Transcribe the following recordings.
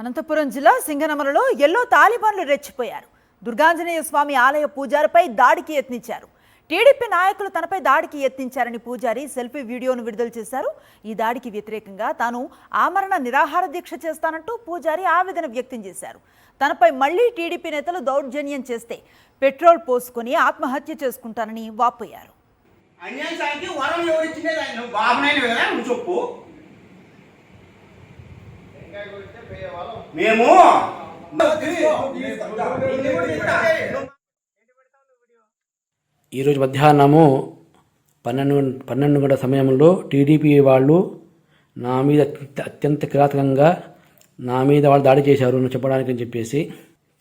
అనంతపురం జిల్లా సింగనమలలో ఎల్లో తాలిబాన్లు రెచ్చిపోయారు. దుర్గాంజనేయ స్వామి ఆలయ పూజారిపై దాడికి యత్నించారు. టీడీపీ నాయకులు తనపై దాడికి యత్నించారని పూజారి సెల్ఫీ వీడియోను విడుదల చేశారు. ఈ దాడికి వ్యతిరేకంగా తాను ఆమరణ నిరాహార దీక్ష చేస్తానంటూ పూజారి ఆవేదన వ్యక్తం చేశారు. తనపై మళ్లీ టీడీపీ నేతలు దౌర్జన్యం చేస్తే పెట్రోల్ పోసుకొని ఆత్మహత్య చేసుకుంటానని వాపోయారు. మేము ఈరోజు మధ్యాహ్నము 12 గంటల సమయంలో టీడీపీ వాళ్ళు నా మీద అత్యంత కిరాతకంగా వాళ్ళు దాడి చేశారు అని చెప్పడానికి అని చెప్పేసి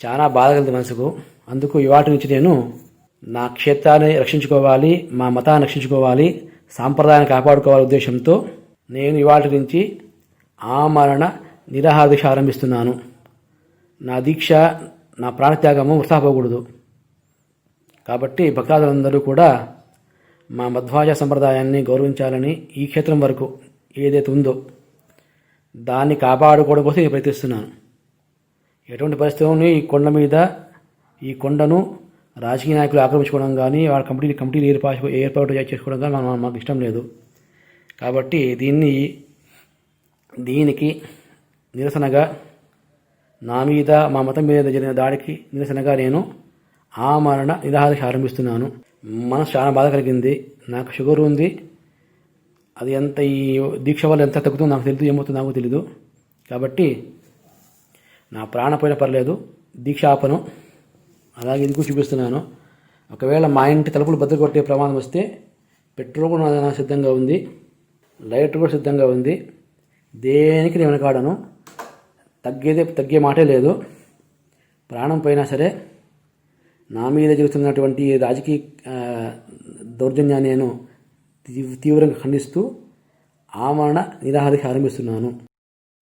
చాలా బాధ కలిగింది మనసుకు. అందుకు ఇవాటి నుంచి నేను నా క్షేత్రాన్ని రక్షించుకోవాలి, మా మతాన్ని రక్షించుకోవాలి, సాంప్రదాయాన్ని కాపాడుకోవాలి ఉద్దేశంతో నేను ఇవాటి నుంచి ఆమరణ నిరాహార దీక్ష ఆరంభిస్తున్నాను. నా దీక్ష, నా ప్రాణత్యాగము వృథా పోకూడదు. కాబట్టి భక్తాదులందరూ కూడా మా మధ్వాజ సంప్రదాయాన్ని గౌరవించాలని, ఈ క్షేత్రం వరకు ఏదైతే ఉందో దాన్ని కాపాడుకోవడం కోసం నేను ప్రయత్నిస్తున్నాను. ఎటువంటి పరిస్థితుల్లోని ఈ కొండను రాజకీయ నాయకులు ఆక్రమించుకోవడం కానీ, వాళ్ళ కమిటీలు ఏర్పాటు చేసుకోవడం కానీ మాకు ఇష్టం లేదు. కాబట్టి దీనికి నిరసనగా, నా మీద మా మతం మీద జరిగిన దాడికి నిరసనగా నేను ఆమరణ నిరాహార దీక్ష ఆరంభిస్తున్నాను. మనసు చాలా బాధ కలిగింది. నాకు షుగర్ ఉంది. అది ఈ దీక్ష వల్ల ఎంత తగ్గుతుందో నాకు తెలియదు, ఏమవుతుందో నాకు తెలీదు. కాబట్టి నా ప్రాణ పోయినా పర్లేదు, దీక్ష ఆపను. అలాగే ఇది కూడా చూపిస్తున్నాను. ఒకవేళ మా ఇంటి తలుపులు బద్దలు కొట్టే ప్రమాదం వస్తే పెట్రోల్ కూడా సిద్ధంగా ఉంది, లైట్ కూడా సిద్ధంగా ఉంది. దేనికి నేను వెనకాడను. తగ్గే మాటే లేదు. ప్రాణం పోయినా సరే నా మీద జరుగుతున్నటువంటి రాజకీయ దౌర్జన్యాన్ని నేను తీవ్రంగా ఖండిస్తూ ఆమరణ నిరాహార దీక్ష ఆరంభిస్తున్నాను.